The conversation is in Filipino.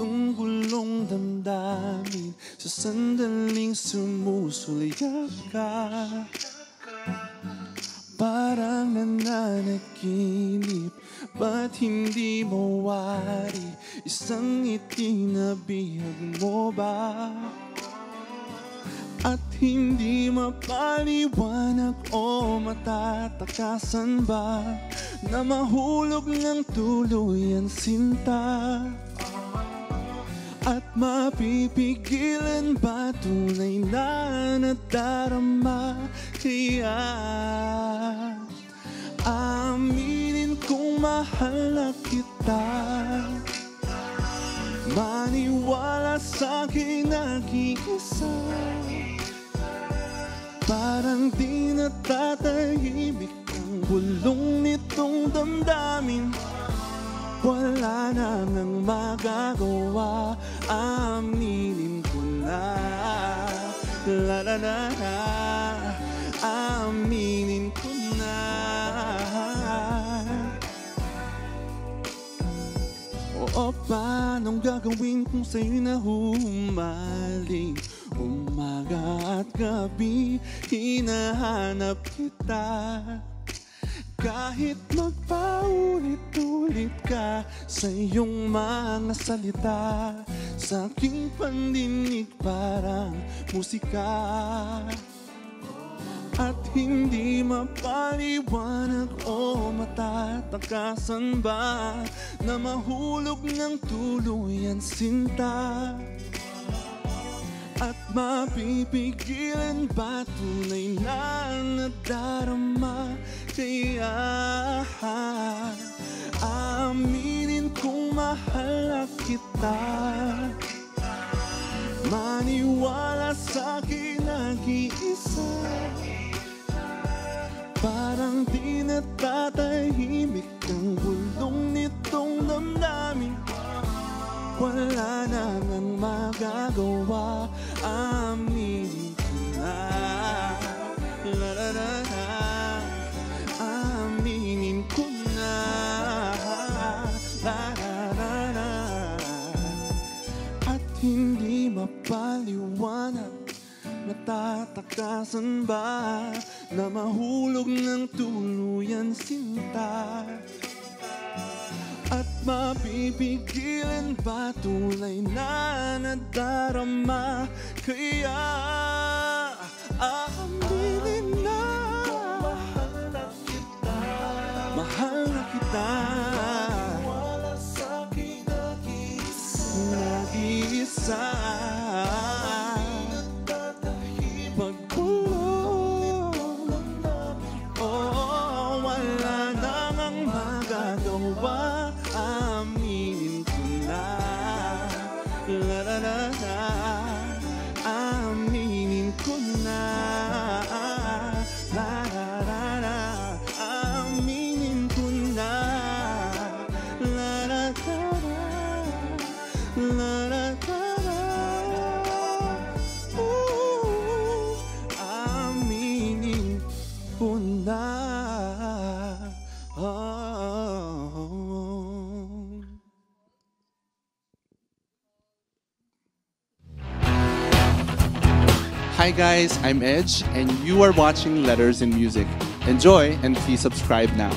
itong gulong damdamin sa sandaling sumusulyak ka. Parang nananaginip, ba't hindi mawari? Isang itinabihag mo ba? At hindi mapaliwanag o matatakasan ba na mahulog ng tuluyan sinta? At mapipigilan ba tunay na nadarama? Kaya aminin kong mahal na kita. Maniwala sa'kin nag-iisa. Parang di natatahimik ang bulong nitong damdamin. Wala na nang magagawa, aminin ko na. La la la la, aminin ko na. Oo, paanong gagawin kung sa'yo na humaling? Umaga at gabi, hinahanap kita. Kahit magpaulit-ulit ka sa iyong mga salita, sa aking pandinig parang musika. At hindi mapaliwanag o matatakasan ba na mahulog ng tuluyan sinta? At mapipigilan ba tunay na nadarama? Kaya aminin kong mahal na kita. Maniwala sa'kin nag-iisa. Parang di natatahimik ang bulong nitong damdamin. Wala na nang magagawa, aminin ko na. La la la la, aminin ko na. La la la la. At hindi mapaliwanag, matatakasan ba na mahulog ng tuluyan sinta? At mapipigilan ba tunay na nadarama? Kaya aminin na mahal na kita. Mahal na kita. Wala sa'kin nag-iisa. Nag-iisa. Aminin ko na. La la la la, aminin ko na. La la la la, la la la. Aminin ko na. Hi guys, I'm Edge and you are watching Letters in Music. Enjoy and please subscribe now.